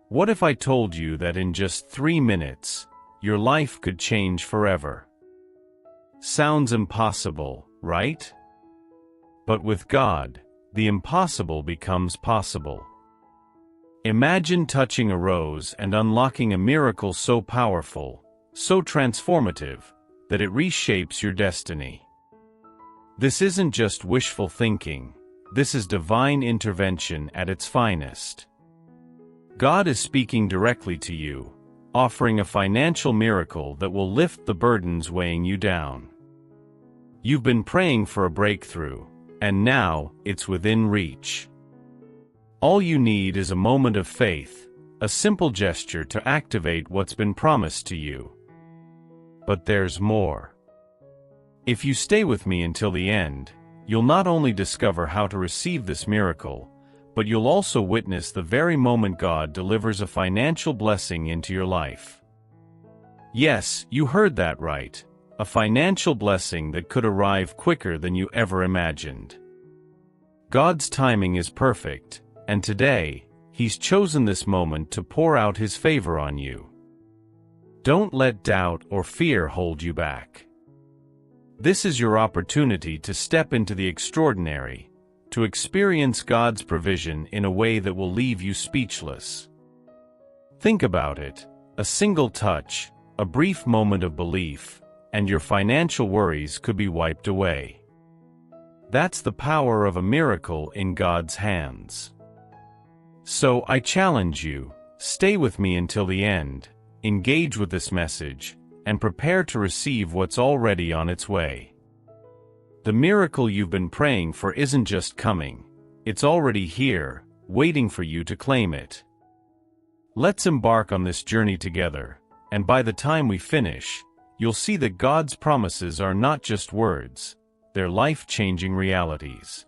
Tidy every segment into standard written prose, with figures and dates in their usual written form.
What if I told you that in just 3 minutes, your life could change forever? Sounds impossible, right? But with God, the impossible becomes possible. Imagine touching a rose and unlocking a miracle so powerful, so transformative, that it reshapes your destiny. This isn't just wishful thinking, this is divine intervention at its finest. God is speaking directly to you, offering a financial miracle that will lift the burdens weighing you down. You've been praying for a breakthrough, and now it's within reach. All you need is a moment of faith, a simple gesture to activate what's been promised to you. But there's more. If you stay with me until the end, you'll not only discover how to receive this miracle, but you'll also witness the very moment God delivers a financial blessing into your life. Yes, you heard that right. A financial blessing that could arrive quicker than you ever imagined. God's timing is perfect, and today, He's chosen this moment to pour out His favor on you. Don't let doubt or fear hold you back. This is your opportunity to step into the extraordinary, to experience God's provision in a way that will leave you speechless. Think about it, a single touch, a brief moment of belief, and your financial worries could be wiped away. That's the power of a miracle in God's hands. So I challenge you, stay with me until the end, engage with this message, and prepare to receive what's already on its way. The miracle you've been praying for isn't just coming, it's already here, waiting for you to claim it. Let's embark on this journey together, and by the time we finish, you'll see that God's promises are not just words, they're life-changing realities.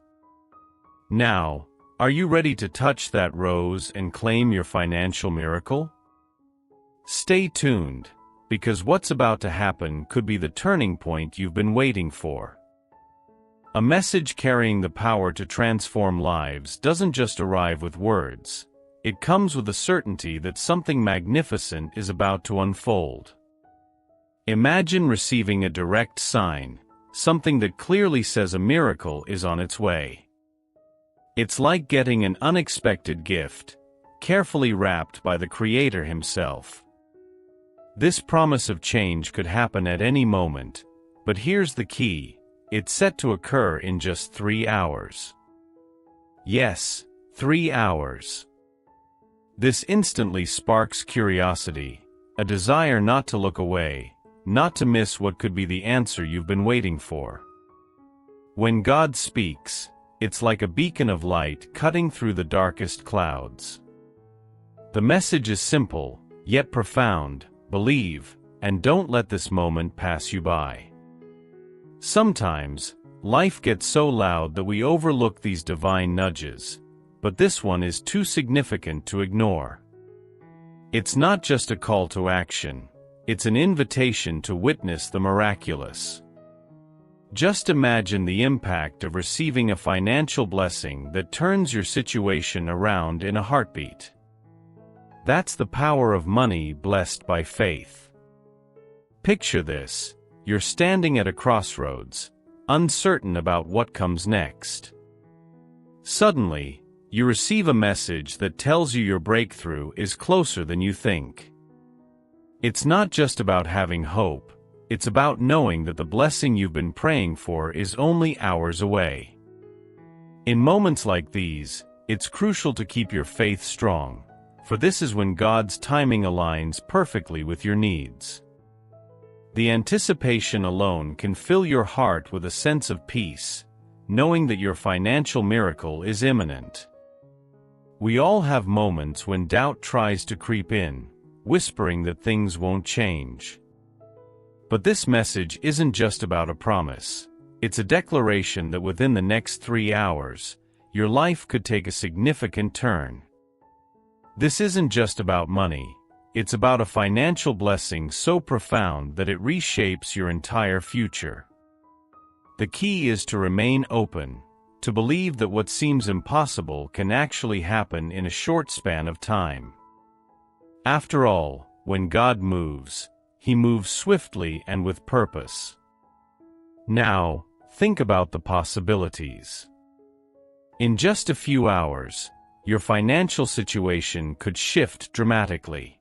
Now, are you ready to touch that rose and claim your financial miracle? Stay tuned, because what's about to happen could be the turning point you've been waiting for. A message carrying the power to transform lives doesn't just arrive with words. It comes with the certainty that something magnificent is about to unfold. Imagine receiving a direct sign, something that clearly says a miracle is on its way. It's like getting an unexpected gift, carefully wrapped by the Creator Himself. This promise of change could happen at any moment, but here's the key. It's set to occur in just 3 hours. Yes, 3 hours. This instantly sparks curiosity, a desire not to look away, not to miss what could be the answer you've been waiting for. When God speaks, it's like a beacon of light cutting through the darkest clouds. The message is simple, yet profound: believe, and don't let this moment pass you by. Sometimes, life gets so loud that we overlook these divine nudges, but this one is too significant to ignore. It's not just a call to action, it's an invitation to witness the miraculous. Just imagine the impact of receiving a financial blessing that turns your situation around in a heartbeat. That's the power of money blessed by faith. Picture this. You're standing at a crossroads, uncertain about what comes next. Suddenly, you receive a message that tells you your breakthrough is closer than you think. It's not just about having hope, it's about knowing that the blessing you've been praying for is only hours away. In moments like these, it's crucial to keep your faith strong, for this is when God's timing aligns perfectly with your needs. The anticipation alone can fill your heart with a sense of peace, knowing that your financial miracle is imminent. We all have moments when doubt tries to creep in, whispering that things won't change. But this message isn't just about a promise. It's a declaration that within the next 3 hours, your life could take a significant turn. This isn't just about money. It's about a financial blessing so profound that it reshapes your entire future. The key is to remain open, to believe that what seems impossible can actually happen in a short span of time. After all, when God moves, He moves swiftly and with purpose. Now, think about the possibilities. In just a few hours, your financial situation could shift dramatically.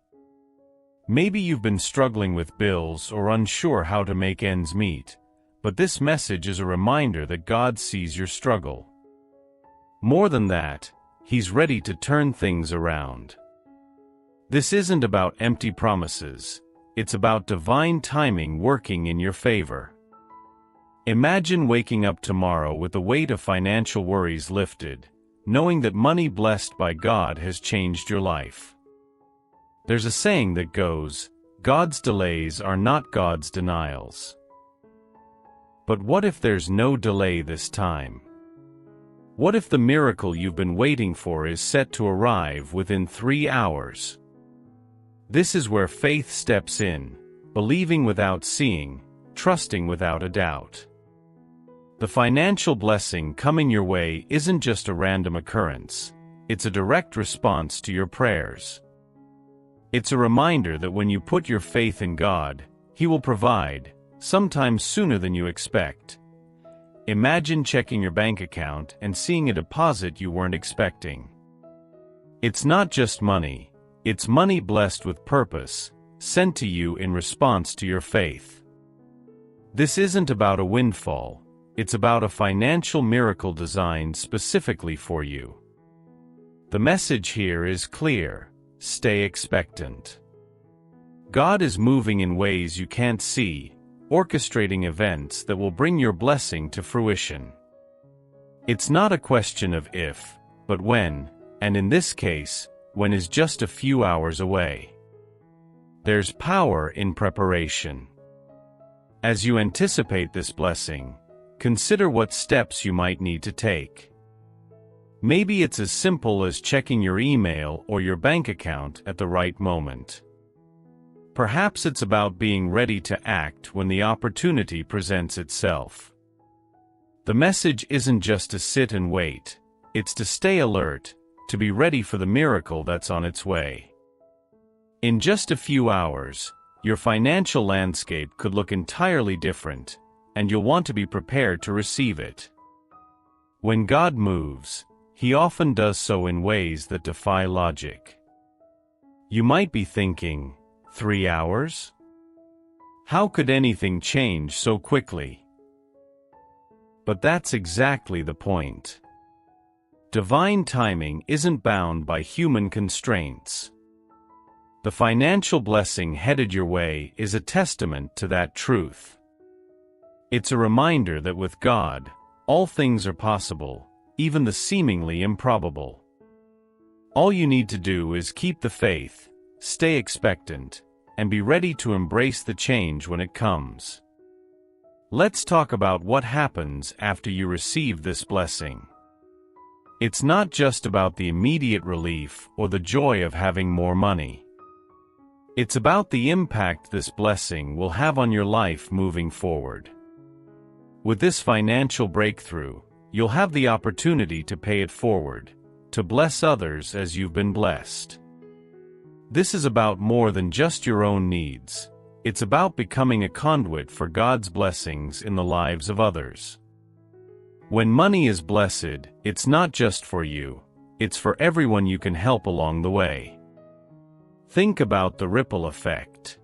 Maybe you've been struggling with bills or unsure how to make ends meet, but this message is a reminder that God sees your struggle. More than that, He's ready to turn things around. This isn't about empty promises, it's about divine timing working in your favor. Imagine waking up tomorrow with the weight of financial worries lifted, knowing that money blessed by God has changed your life. There's a saying that goes, God's delays are not God's denials. But what if there's no delay this time? What if the miracle you've been waiting for is set to arrive within 3 hours? This is where faith steps in, believing without seeing, trusting without a doubt. The financial blessing coming your way isn't just a random occurrence, it's a direct response to your prayers. It's a reminder that when you put your faith in God, He will provide, sometimes sooner than you expect. Imagine checking your bank account and seeing a deposit you weren't expecting. It's not just money, it's money blessed with purpose, sent to you in response to your faith. This isn't about a windfall, it's about a financial miracle designed specifically for you. The message here is clear: stay expectant. God is moving in ways you can't see, orchestrating events that will bring your blessing to fruition. It's not a question of if, but when, and in this case, when is just a few hours away. There's power in preparation. As you anticipate this blessing, consider what steps you might need to take. Maybe it's as simple as checking your email or your bank account at the right moment. Perhaps it's about being ready to act when the opportunity presents itself. The message isn't just to sit and wait, it's to stay alert, to be ready for the miracle that's on its way. In just a few hours, your financial landscape could look entirely different, and you'll want to be prepared to receive it. When God moves, He often does so in ways that defy logic. You might be thinking, 3 hours? How could anything change so quickly? But that's exactly the point. Divine timing isn't bound by human constraints. The financial blessing headed your way is a testament to that truth. It's a reminder that with God, all things are possible, even the seemingly improbable. All you need to do is keep the faith, stay expectant, and be ready to embrace the change when it comes. Let's talk about what happens after you receive this blessing. It's not just about the immediate relief or the joy of having more money. It's about the impact this blessing will have on your life moving forward. With this financial breakthrough, you'll have the opportunity to pay it forward, to bless others as you've been blessed. This is about more than just your own needs. It's about becoming a conduit for God's blessings in the lives of others. When money is blessed, it's not just for you, it's for everyone you can help along the way. Think about the ripple effect.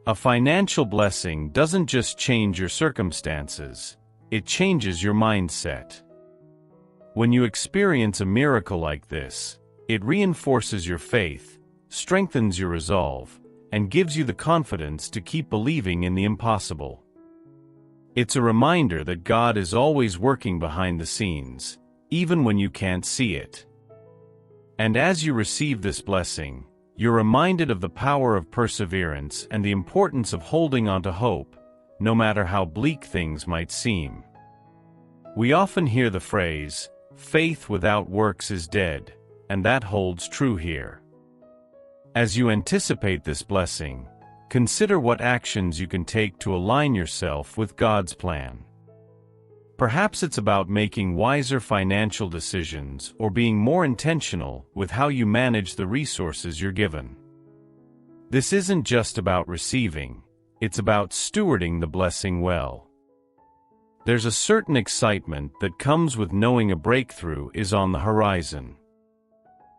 A financial blessing doesn't just change your circumstances, it changes your mindset. When you experience a miracle like this, it reinforces your faith, strengthens your resolve, and gives you the confidence to keep believing in the impossible. It's a reminder that God is always working behind the scenes, even when you can't see it. And as you receive this blessing, you're reminded of the power of perseverance and the importance of holding on to hope, no matter how bleak things might seem. We often hear the phrase, "Faith without works is dead," and that holds true here. As you anticipate this blessing, consider what actions you can take to align yourself with God's plan. Perhaps it's about making wiser financial decisions or being more intentional with how you manage the resources you're given. This isn't just about receiving, it's about stewarding the blessing well. There's a certain excitement that comes with knowing a breakthrough is on the horizon.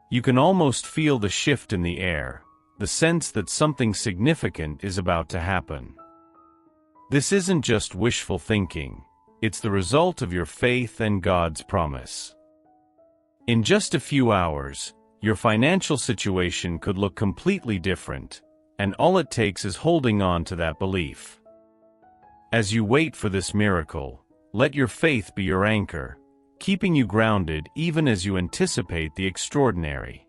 You can almost feel the shift in the air, the sense that something significant is about to happen. This isn't just wishful thinking, it's the result of your faith and God's promise. In just a few hours, your financial situation could look completely different, and all it takes is holding on to that belief. As you wait for this miracle, let your faith be your anchor, keeping you grounded even as you anticipate the extraordinary.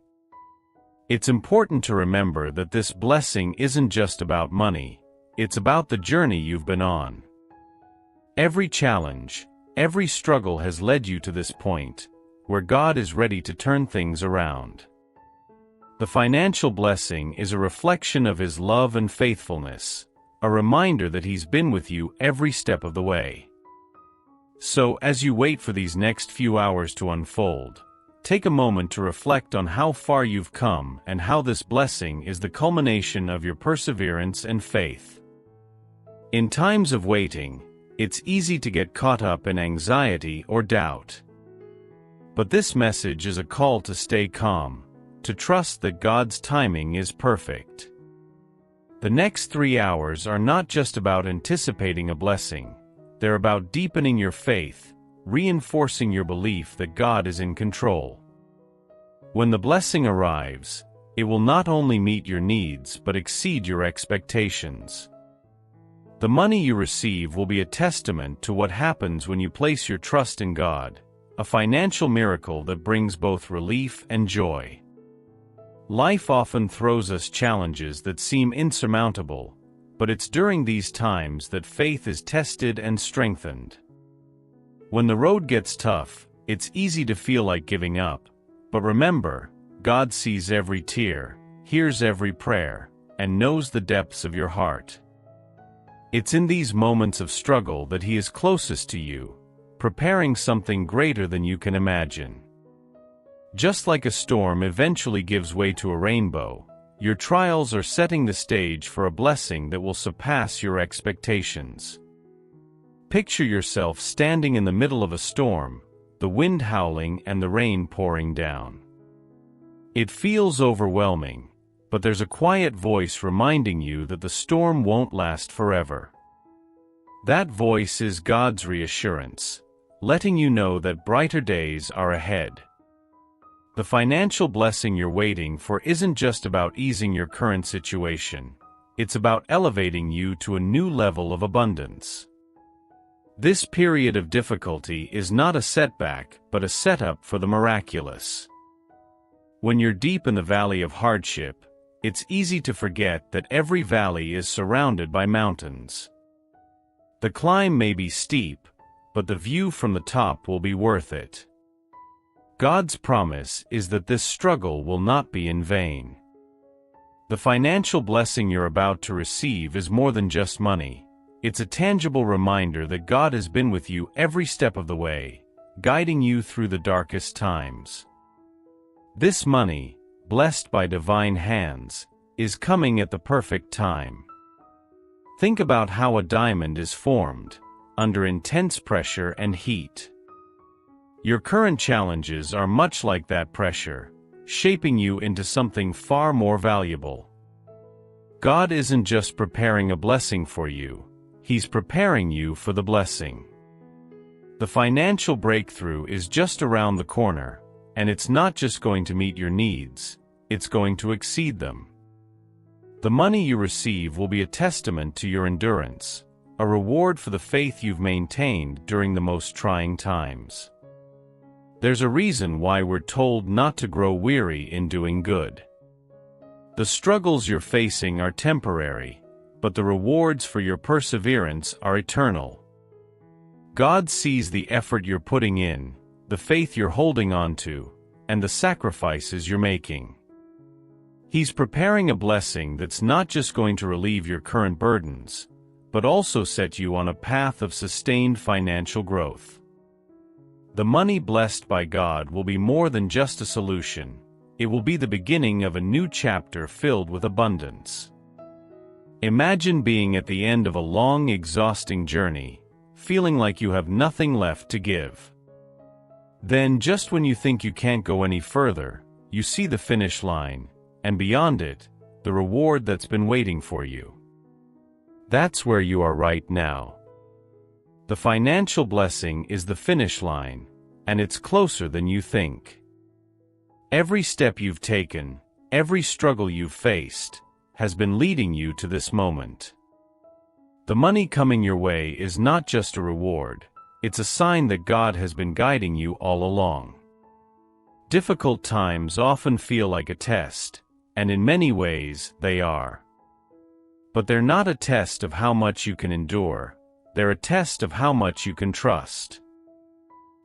It's important to remember that this blessing isn't just about money, it's about the journey you've been on. Every challenge, every struggle has led you to this point, where God is ready to turn things around. The financial blessing is a reflection of His love and faithfulness, a reminder that He's been with you every step of the way. So, as you wait for these next few hours to unfold, take a moment to reflect on how far you've come and how this blessing is the culmination of your perseverance and faith. In times of waiting, it's easy to get caught up in anxiety or doubt. But this message is a call to stay calm, to trust that God's timing is perfect. The next 3 hours are not just about anticipating a blessing, they're about deepening your faith, reinforcing your belief that God is in control. When the blessing arrives, it will not only meet your needs but exceed your expectations. The money you receive will be a testament to what happens when you place your trust in God, a financial miracle that brings both relief and joy. Life often throws us challenges that seem insurmountable, but it's during these times that faith is tested and strengthened. When the road gets tough, it's easy to feel like giving up, but remember, God sees every tear, hears every prayer, and knows the depths of your heart. It's in these moments of struggle that He is closest to you, preparing something greater than you can imagine. Just like a storm eventually gives way to a rainbow, your trials are setting the stage for a blessing that will surpass your expectations. Picture yourself standing in the middle of a storm, the wind howling and the rain pouring down. It feels overwhelming, but there's a quiet voice reminding you that the storm won't last forever. That voice is God's reassurance, letting you know that brighter days are ahead. The financial blessing you're waiting for isn't just about easing your current situation, it's about elevating you to a new level of abundance. This period of difficulty is not a setback, but a setup for the miraculous. When you're deep in the valley of hardship, it's easy to forget that every valley is surrounded by mountains. The climb may be steep, but the view from the top will be worth it. God's promise is that this struggle will not be in vain. The financial blessing you're about to receive is more than just money. It's a tangible reminder that God has been with you every step of the way, guiding you through the darkest times. This money, blessed by divine hands, is coming at the perfect time. Think about how a diamond is formed, under intense pressure and heat. Your current challenges are much like that pressure, shaping you into something far more valuable. God isn't just preparing a blessing for you, He's preparing you for the blessing. The financial breakthrough is just around the corner, and it's not just going to meet your needs, it's going to exceed them. The money you receive will be a testament to your endurance, a reward for the faith you've maintained during the most trying times. There's a reason why we're told not to grow weary in doing good. The struggles you're facing are temporary, but the rewards for your perseverance are eternal. God sees the effort you're putting in, the faith you're holding on to, and the sacrifices you're making. He's preparing a blessing that's not just going to relieve your current burdens, but also set you on a path of sustained financial growth. The money blessed by God will be more than just a solution, it will be the beginning of a new chapter filled with abundance. Imagine being at the end of a long, exhausting journey, feeling like you have nothing left to give. Then, just when you think you can't go any further, you see the finish line, and beyond it, the reward that's been waiting for you. That's where you are right now. The financial blessing is the finish line, and it's closer than you think. Every step you've taken, every struggle you've faced, has been leading you to this moment. The money coming your way is not just a reward, it's a sign that God has been guiding you all along. Difficult times often feel like a test, and in many ways, they are. But they're not a test of how much you can endure, they're a test of how much you can trust.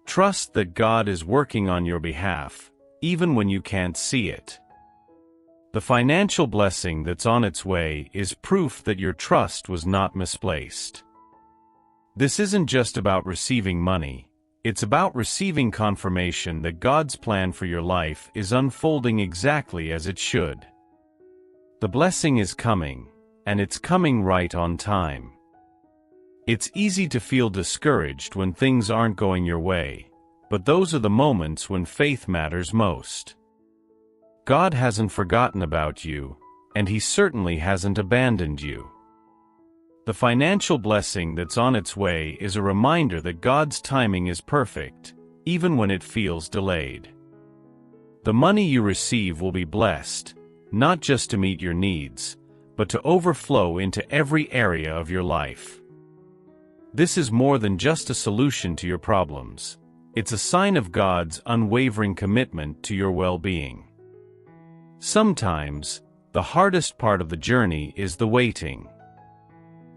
Trust that God is working on your behalf, even when you can't see it. The financial blessing that's on its way is proof that your trust was not misplaced. This isn't just about receiving money, it's about receiving confirmation that God's plan for your life is unfolding exactly as it should. The blessing is coming, and it's coming right on time. It's easy to feel discouraged when things aren't going your way, but those are the moments when faith matters most. God hasn't forgotten about you, and He certainly hasn't abandoned you. The financial blessing that's on its way is a reminder that God's timing is perfect, even when it feels delayed. The money you receive will be blessed, not just to meet your needs, but to overflow into every area of your life. This is more than just a solution to your problems. It's a sign of God's unwavering commitment to your well-being. Sometimes, the hardest part of the journey is the waiting.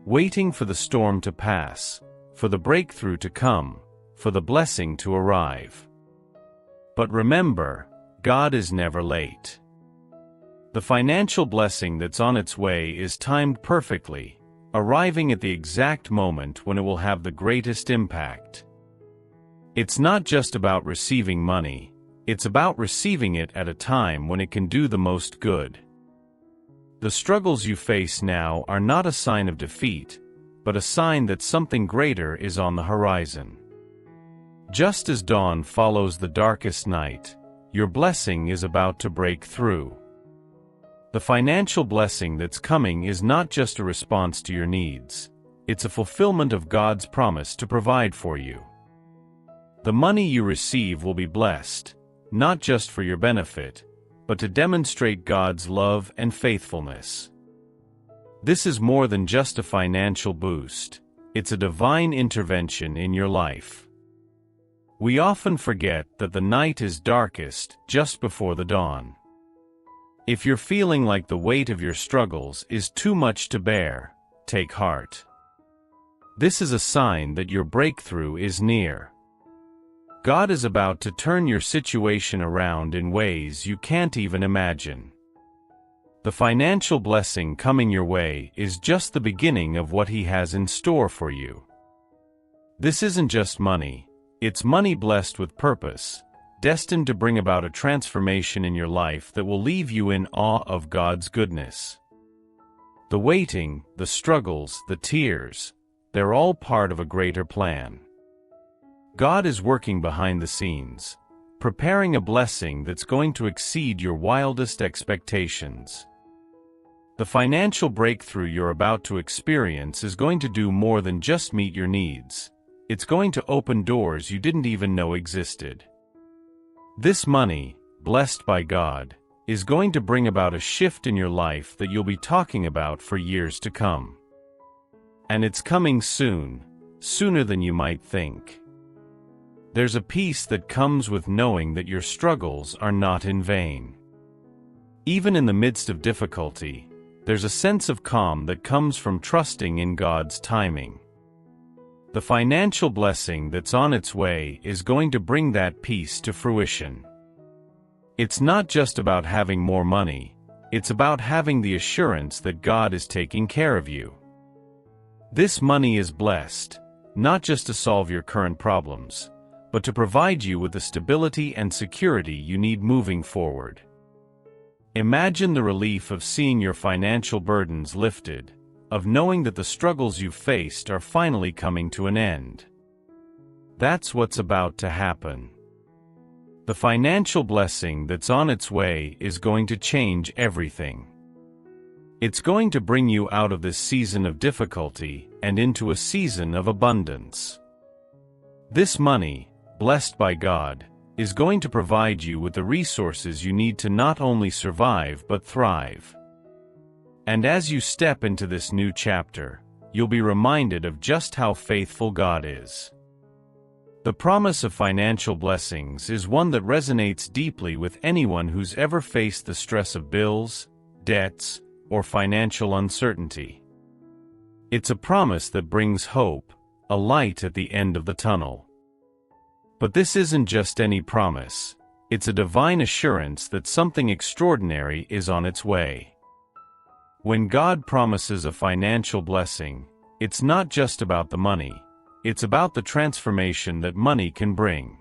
Waiting for the storm to pass, for the breakthrough to come, for the blessing to arrive. But remember, God is never late. The financial blessing that's on its way is timed perfectly, arriving at the exact moment when it will have the greatest impact. It's not just about receiving money, it's about receiving it at a time when it can do the most good. The struggles you face now are not a sign of defeat, but a sign that something greater is on the horizon. Just as dawn follows the darkest night, your blessing is about to break through. The financial blessing that's coming is not just a response to your needs, it's a fulfillment of God's promise to provide for you. The money you receive will be blessed, not just for your benefit, but to demonstrate God's love and faithfulness. This is more than just a financial boost, it's a divine intervention in your life. We often forget that the night is darkest just before the dawn. If you're feeling like the weight of your struggles is too much to bear, take heart. This is a sign that your breakthrough is near. God is about to turn your situation around in ways you can't even imagine. The financial blessing coming your way is just the beginning of what He has in store for you. This isn't just money, it's money blessed with purpose, destined to bring about a transformation in your life that will leave you in awe of God's goodness. The waiting, the struggles, the tears, they're all part of a greater plan. God is working behind the scenes, preparing a blessing that's going to exceed your wildest expectations. The financial breakthrough you're about to experience is going to do more than just meet your needs. It's going to open doors you didn't even know existed. This money, blessed by God, is going to bring about a shift in your life that you'll be talking about for years to come. And it's coming soon, sooner than you might think. There's a peace that comes with knowing that your struggles are not in vain. Even in the midst of difficulty, there's a sense of calm that comes from trusting in God's timing. The financial blessing that's on its way is going to bring that peace to fruition. It's not just about having more money, it's about having the assurance that God is taking care of you. This money is blessed, not just to solve your current problems, but to provide you with the stability and security you need moving forward. Imagine the relief of seeing your financial burdens lifted, of knowing that the struggles you've faced are finally coming to an end. That's what's about to happen. The financial blessing that's on its way is going to change everything. It's going to bring you out of this season of difficulty and into a season of abundance. This money, blessed by God, is going to provide you with the resources you need to not only survive but thrive. And as you step into this new chapter, you'll be reminded of just how faithful God is. The promise of financial blessings is one that resonates deeply with anyone who's ever faced the stress of bills, debts, or financial uncertainty. It's a promise that brings hope, a light at the end of the tunnel. But this isn't just any promise, it's a divine assurance that something extraordinary is on its way. When God promises a financial blessing, it's not just about the money, it's about the transformation that money can bring.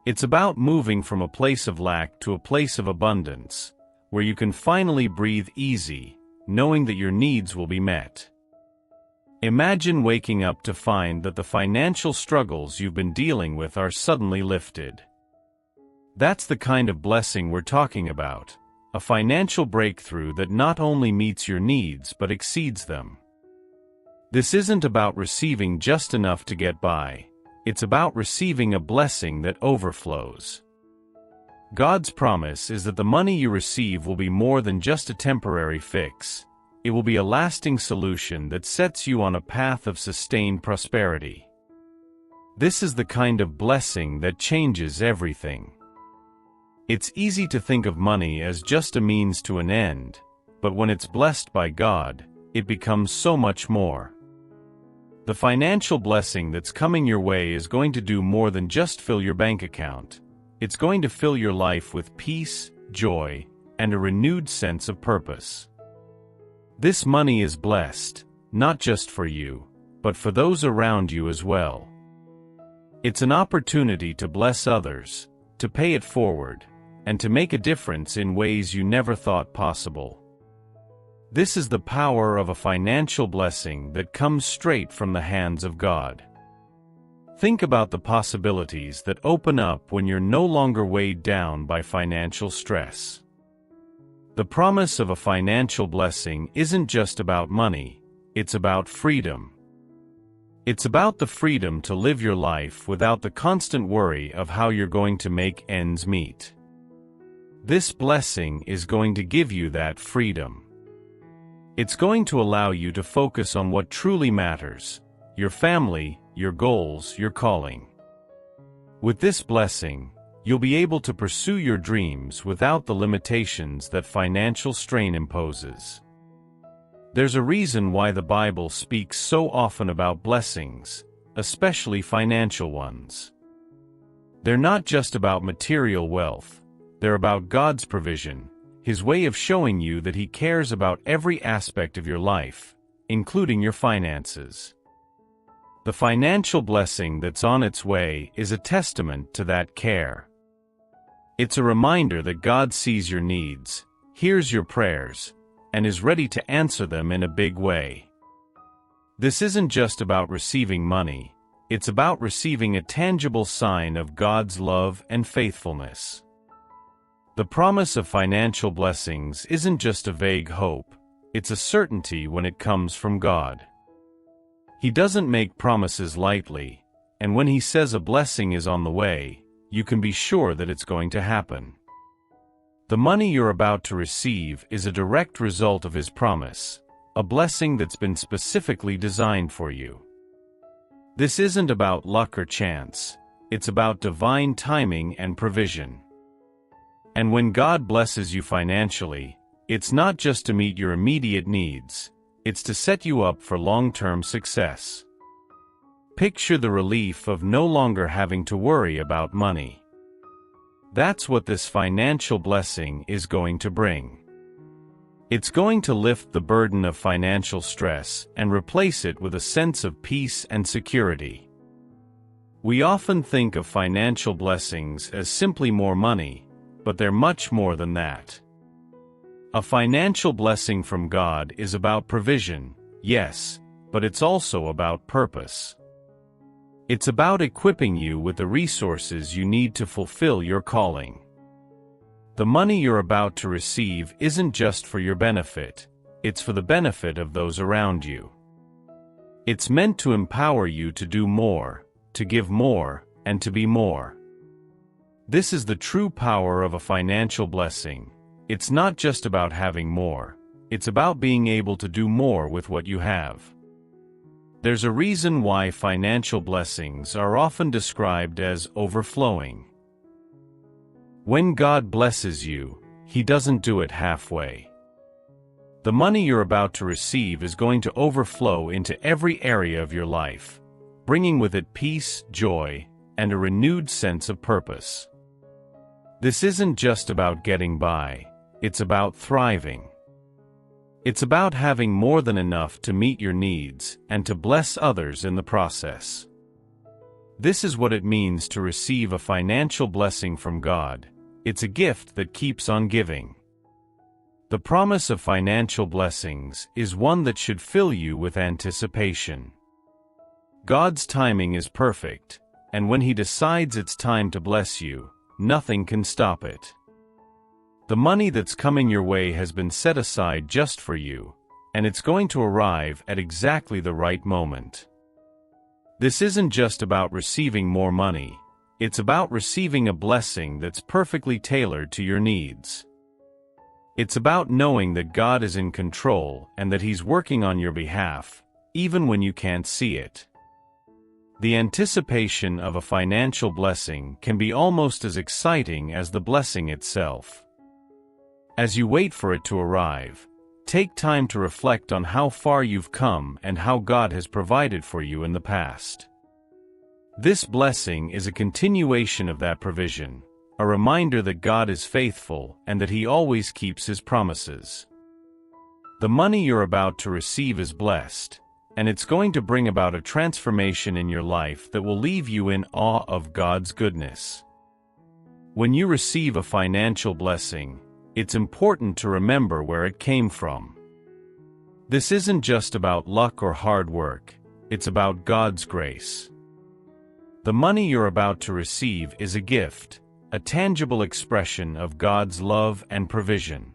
It's about moving from a place of lack to a place of abundance, where you can finally breathe easy, knowing that your needs will be met. Imagine waking up to find that the financial struggles you've been dealing with are suddenly lifted. That's the kind of blessing we're talking about, a financial breakthrough that not only meets your needs but exceeds them. This isn't about receiving just enough to get by, it's about receiving a blessing that overflows. God's promise is that the money you receive will be more than just a temporary fix. It will be a lasting solution that sets you on a path of sustained prosperity. This is the kind of blessing that changes everything. It's easy to think of money as just a means to an end, but when it's blessed by God, it becomes so much more. The financial blessing that's coming your way is going to do more than just fill your bank account. It's going to fill your life with peace, joy, and a renewed sense of purpose. This money is blessed, not just for you, but for those around you as well. It's an opportunity to bless others, to pay it forward, and to make a difference in ways you never thought possible. This is the power of a financial blessing that comes straight from the hands of God. Think about the possibilities that open up when you're no longer weighed down by financial stress. The promise of a financial blessing isn't just about money, it's about freedom. It's about the freedom to live your life without the constant worry of how you're going to make ends meet. This blessing is going to give you that freedom. It's going to allow you to focus on what truly matters, your family, your goals, your calling. With this blessing, you'll be able to pursue your dreams without the limitations that financial strain imposes. There's a reason why the Bible speaks so often about blessings, especially financial ones. They're not just about material wealth, they're about God's provision, His way of showing you that He cares about every aspect of your life, including your finances. The financial blessing that's on its way is a testament to that care. It's a reminder that God sees your needs, hears your prayers, and is ready to answer them in a big way. This isn't just about receiving money, it's about receiving a tangible sign of God's love and faithfulness. The promise of financial blessings isn't just a vague hope, it's a certainty when it comes from God. He doesn't make promises lightly, and when He says a blessing is on the way, you can be sure that it's going to happen. The money you're about to receive is a direct result of His promise, a blessing that's been specifically designed for you. This isn't about luck or chance, it's about divine timing and provision. And when God blesses you financially, it's not just to meet your immediate needs, it's to set you up for long-term success. Picture the relief of no longer having to worry about money. That's what this financial blessing is going to bring. It's going to lift the burden of financial stress and replace it with a sense of peace and security. We often think of financial blessings as simply more money, but they're much more than that. A financial blessing from God is about provision, yes, but it's also about purpose. It's about equipping you with the resources you need to fulfill your calling. The money you're about to receive isn't just for your benefit, it's for the benefit of those around you. It's meant to empower you to do more, to give more, and to be more. This is the true power of a financial blessing. It's not just about having more, it's about being able to do more with what you have. There's a reason why financial blessings are often described as overflowing. When God blesses you, He doesn't do it halfway. The money you're about to receive is going to overflow into every area of your life, bringing with it peace, joy, and a renewed sense of purpose. This isn't just about getting by, it's about thriving. It's about having more than enough to meet your needs and to bless others in the process. This is what it means to receive a financial blessing from God. It's a gift that keeps on giving. The promise of financial blessings is one that should fill you with anticipation. God's timing is perfect, and when He decides it's time to bless you, nothing can stop it. The money that's coming your way has been set aside just for you, and it's going to arrive at exactly the right moment. This isn't just about receiving more money, it's about receiving a blessing that's perfectly tailored to your needs. It's about knowing that God is in control and that He's working on your behalf, even when you can't see it. The anticipation of a financial blessing can be almost as exciting as the blessing itself. As you wait for it to arrive, take time to reflect on how far you've come and how God has provided for you in the past. This blessing is a continuation of that provision, a reminder that God is faithful and that He always keeps His promises. The money you're about to receive is blessed, and it's going to bring about a transformation in your life that will leave you in awe of God's goodness. When you receive a financial blessing, it's important to remember where it came from. This isn't just about luck or hard work, it's about God's grace. The money you're about to receive is a gift, a tangible expression of God's love and provision.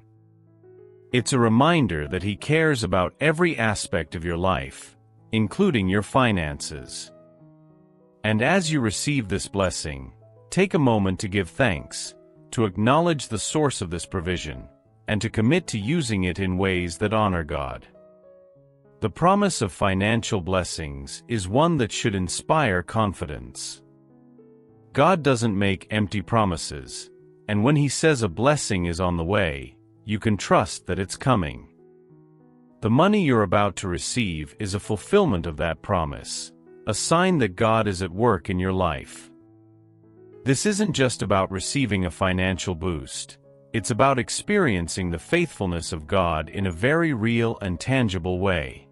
It's a reminder that He cares about every aspect of your life, including your finances. And as you receive this blessing, take a moment to give thanks, to acknowledge the source of this provision, and to commit to using it in ways that honor God. The promise of financial blessings is one that should inspire confidence. God doesn't make empty promises, and when He says a blessing is on the way, you can trust that it's coming. The money you're about to receive is a fulfillment of that promise, a sign that God is at work in your life. This isn't just about receiving a financial boost, it's about experiencing the faithfulness of God in a very real and tangible way.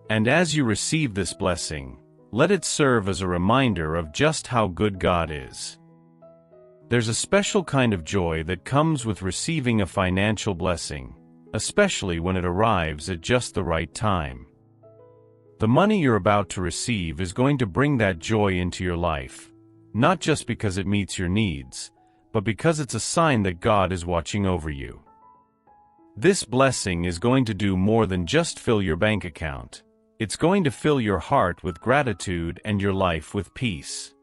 And as you receive this blessing, let it serve as a reminder of just how good God is. There's a special kind of joy that comes with receiving a financial blessing, especially when it arrives at just the right time. The money you're about to receive is going to bring that joy into your life, not just because it meets your needs, but because it's a sign that God is watching over you. This blessing is going to do more than just fill your bank account. It's going to fill your heart with gratitude and your life with peace.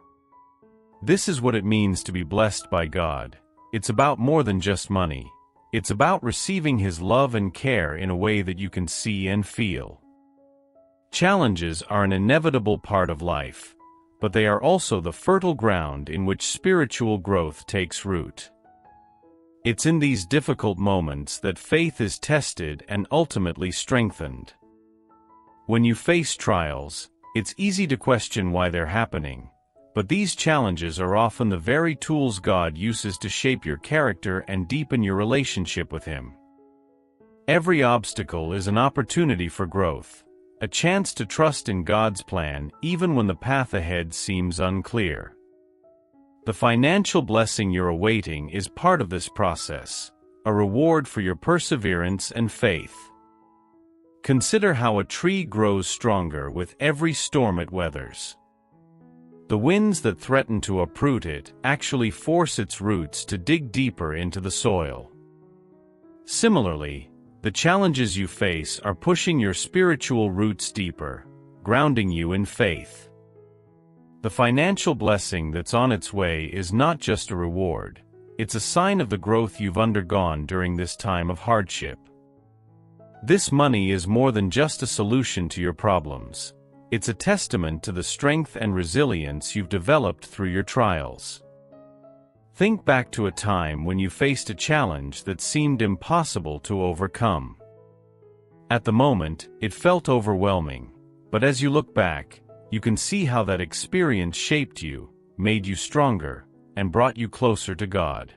This is what it means to be blessed by God. It's about more than just money. It's about receiving His love and care in a way that you can see and feel. Challenges are an inevitable part of life, but they are also the fertile ground in which spiritual growth takes root. It's in these difficult moments that faith is tested and ultimately strengthened. When you face trials, it's easy to question why they're happening, but these challenges are often the very tools God uses to shape your character and deepen your relationship with Him. Every obstacle is an opportunity for growth, a chance to trust in God's plan even when the path ahead seems unclear. The financial blessing you're awaiting is part of this process, a reward for your perseverance and faith. Consider how a tree grows stronger with every storm it weathers. The winds that threaten to uproot it actually force its roots to dig deeper into the soil. Similarly, the challenges you face are pushing your spiritual roots deeper, grounding you in faith. The financial blessing that's on its way is not just a reward, it's a sign of the growth you've undergone during this time of hardship. This money is more than just a solution to your problems. It's a testament to the strength and resilience you've developed through your trials. Think back to a time when you faced a challenge that seemed impossible to overcome. At the moment, it felt overwhelming, but as you look back, you can see how that experience shaped you, made you stronger, and brought you closer to God.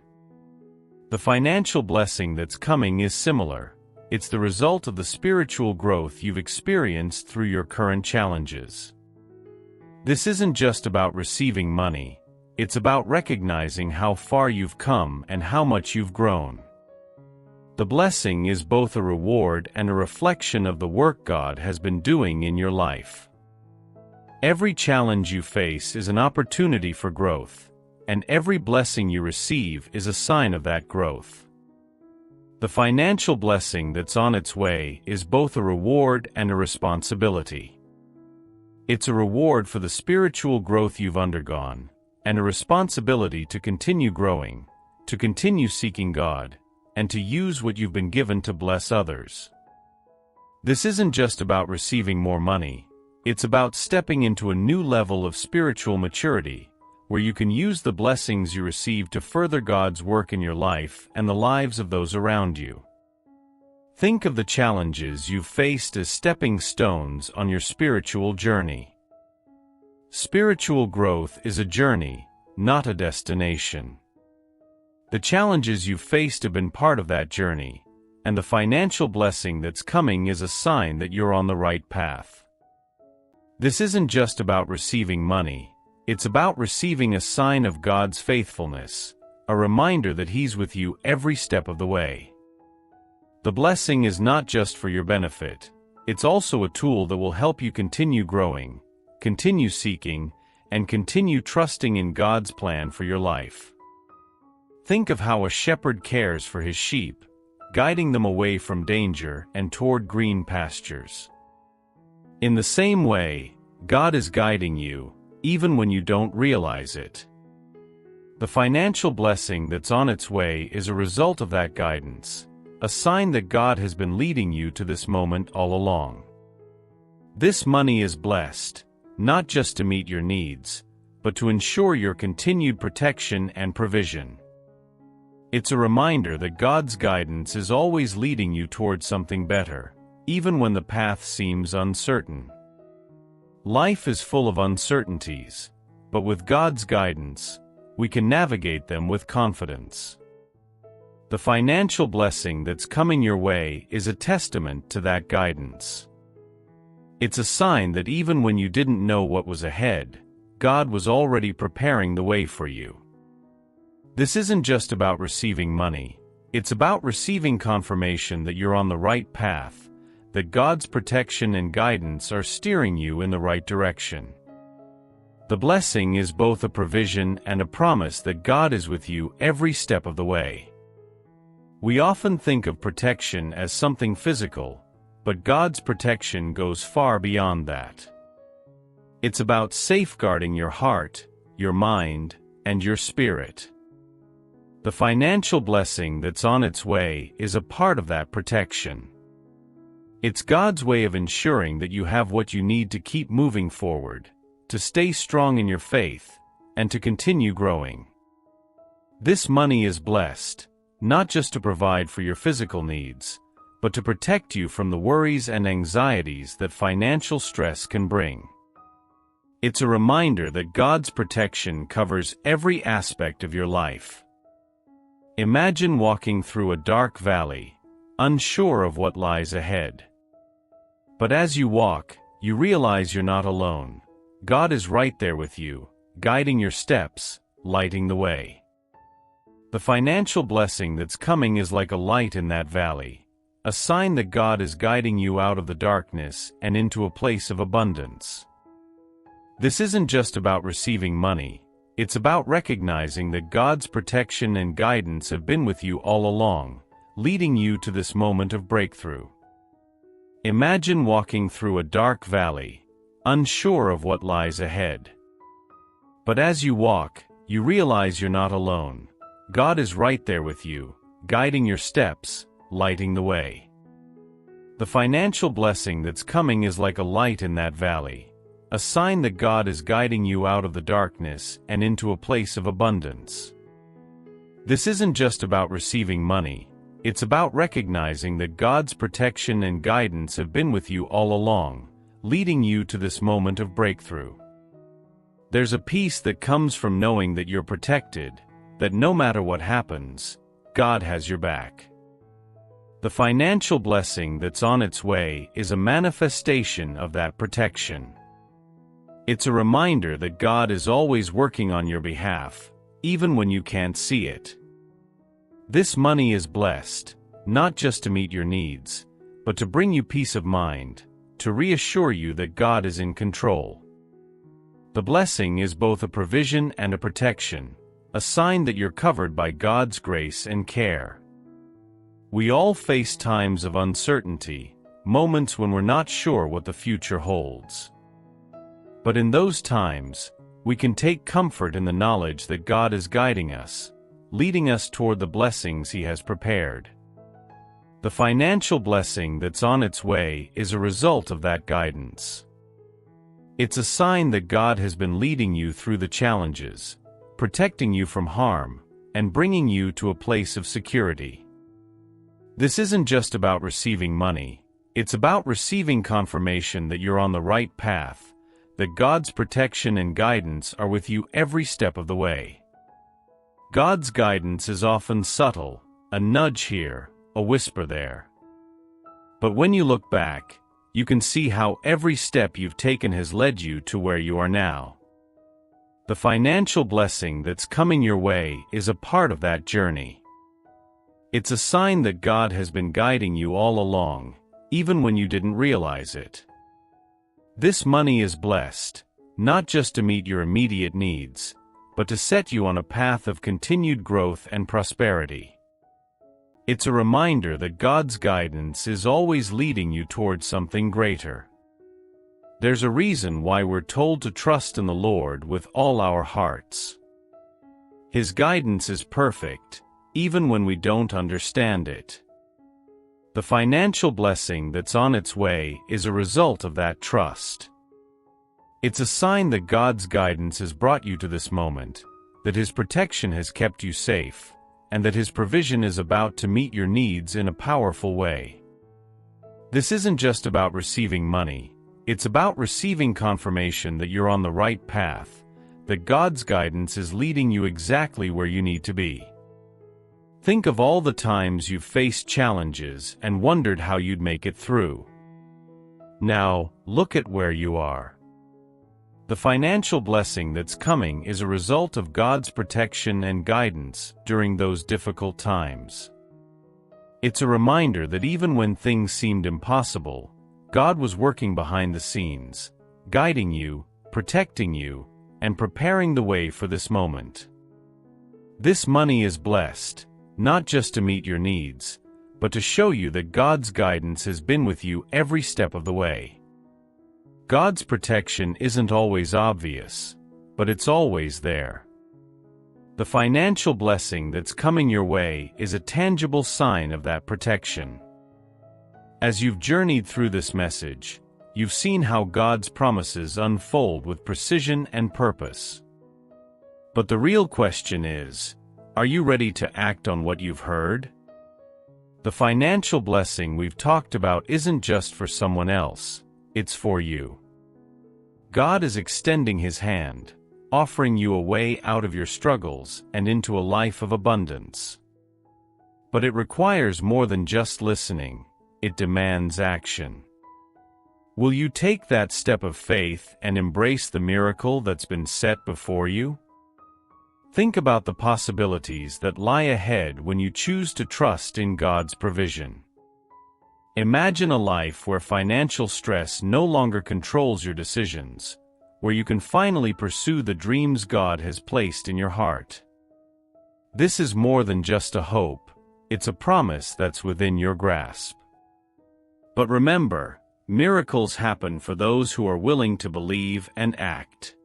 The financial blessing that's coming is similar. It's the result of the spiritual growth you've experienced through your current challenges. This isn't just about receiving money. It's about recognizing how far you've come and how much you've grown. The blessing is both a reward and a reflection of the work God has been doing in your life. Every challenge you face is an opportunity for growth, and every blessing you receive is a sign of that growth. The financial blessing that's on its way is both a reward and a responsibility. It's a reward for the spiritual growth you've undergone, and a responsibility to continue growing, to continue seeking God, and to use what you've been given to bless others. This isn't just about receiving more money, it's about stepping into a new level of spiritual maturity, where you can use the blessings you receive to further God's work in your life and the lives of those around you. Think of the challenges you've faced as stepping stones on your spiritual journey. Spiritual growth is a journey, not a destination. The challenges you've faced have been part of that journey, and the financial blessing that's coming is a sign that you're on the right path. This isn't just about receiving money, it's about receiving a sign of God's faithfulness, a reminder that He's with you every step of the way. The blessing is not just for your benefit, it's also a tool that will help you continue growing, continue seeking, and continue trusting in God's plan for your life. Think of how a shepherd cares for his sheep, guiding them away from danger and toward green pastures. In the same way, God is guiding you, even when you don't realize it. The financial blessing that's on its way is a result of that guidance, a sign that God has been leading you to this moment all along. This money is blessed, not just to meet your needs, but to ensure your continued protection and provision. It's a reminder that God's guidance is always leading you towards something better, even when the path seems uncertain. Life is full of uncertainties, but with God's guidance, we can navigate them with confidence. The financial blessing that's coming your way is a testament to that guidance. It's a sign that even when you didn't know what was ahead, God was already preparing the way for you. This isn't just about receiving money, it's about receiving confirmation that you're on the right path, that God's protection and guidance are steering you in the right direction. The blessing is both a provision and a promise that God is with you every step of the way. We often think of protection as something physical, but God's protection goes far beyond that. It's about safeguarding your heart, your mind, and your spirit. The financial blessing that's on its way is a part of that protection. It's God's way of ensuring that you have what you need to keep moving forward, to stay strong in your faith, and to continue growing. This money is blessed, not just to provide for your physical needs, but to protect you from the worries and anxieties that financial stress can bring. It's a reminder that God's protection covers every aspect of your life. Imagine walking through a dark valley, unsure of what lies ahead. But as you walk, you realize you're not alone. God is right there with you, guiding your steps, lighting the way. The financial blessing that's coming is like a light in that valley, a sign that God is guiding you out of the darkness and into a place of abundance. This isn't just about receiving money, it's about recognizing that God's protection and guidance have been with you all along, leading you to this moment of breakthrough. Imagine walking through a dark valley, unsure of what lies ahead. But as you walk, you realize you're not alone. God is right there with you, guiding your steps, lighting the way. The financial blessing that's coming is like a light in that valley, a sign that God is guiding you out of the darkness and into a place of abundance. This isn't just about receiving money, it's about recognizing that God's protection and guidance have been with you all along, leading you to this moment of breakthrough. There's a peace that comes from knowing that you're protected, that no matter what happens, God has your back. The financial blessing that's on its way is a manifestation of that protection. It's a reminder that God is always working on your behalf, even when you can't see it. This money is blessed, not just to meet your needs, but to bring you peace of mind, to reassure you that God is in control. The blessing is both a provision and a protection, a sign that you're covered by God's grace and care. We all face times of uncertainty, moments when we're not sure what the future holds. But in those times, we can take comfort in the knowledge that God is guiding us, leading us toward the blessings He has prepared. The financial blessing that's on its way is a result of that guidance. It's a sign that God has been leading you through the challenges, protecting you from harm, and bringing you to a place of security. This isn't just about receiving money, it's about receiving confirmation that you're on the right path, that God's protection and guidance are with you every step of the way. God's guidance is often subtle, a nudge here, a whisper there. But when you look back, you can see how every step you've taken has led you to where you are now. The financial blessing that's coming your way is a part of that journey. It's a sign that God has been guiding you all along, even when you didn't realize it. This money is blessed, not just to meet your immediate needs, but to set you on a path of continued growth and prosperity. It's a reminder that God's guidance is always leading you towards something greater. There's a reason why we're told to trust in the Lord with all our hearts. His guidance is perfect, even when we don't understand it. The financial blessing that's on its way is a result of that trust. It's a sign that God's guidance has brought you to this moment, that His protection has kept you safe, and that His provision is about to meet your needs in a powerful way. This isn't just about receiving money, it's about receiving confirmation that you're on the right path, that God's guidance is leading you exactly where you need to be. Think of all the times you've faced challenges and wondered how you'd make it through. Now, look at where you are. The financial blessing that's coming is a result of God's protection and guidance during those difficult times. It's a reminder that even when things seemed impossible, God was working behind the scenes, guiding you, protecting you, and preparing the way for this moment. This money is blessed, not just to meet your needs, but to show you that God's guidance has been with you every step of the way. God's protection isn't always obvious, but it's always there. The financial blessing that's coming your way is a tangible sign of that protection. As you've journeyed through this message, you've seen how God's promises unfold with precision and purpose. But the real question is, are you ready to act on what you've heard? The financial blessing we've talked about isn't just for someone else, it's for you. God is extending His hand, offering you a way out of your struggles and into a life of abundance. But it requires more than just listening, it demands action. Will you take that step of faith and embrace the miracle that's been set before you? Think about the possibilities that lie ahead when you choose to trust in God's provision. Imagine a life where financial stress no longer controls your decisions, where you can finally pursue the dreams God has placed in your heart. This is more than just a hope, it's a promise that's within your grasp. But remember, miracles happen for those who are willing to believe and act.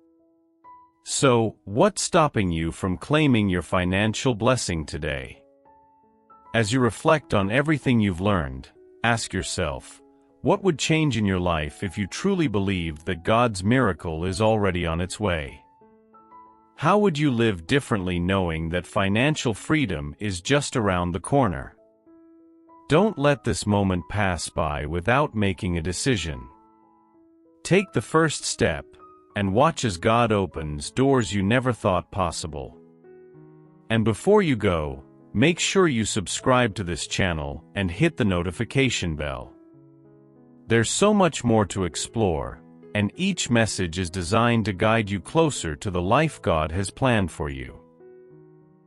So, what's stopping you from claiming your financial blessing today? As you reflect on everything you've learned, ask yourself, what would change in your life if you truly believed that God's miracle is already on its way? How would you live differently knowing that financial freedom is just around the corner? Don't let this moment pass by without making a decision. Take the first step, and watch as God opens doors you never thought possible. And before you go, make sure you subscribe to this channel and hit the notification bell. There's so much more to explore, and each message is designed to guide you closer to the life God has planned for you.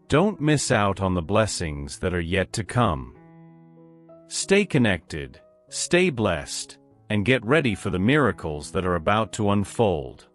Don't miss out on the blessings that are yet to come. Stay connected, stay blessed, and get ready for the miracles that are about to unfold.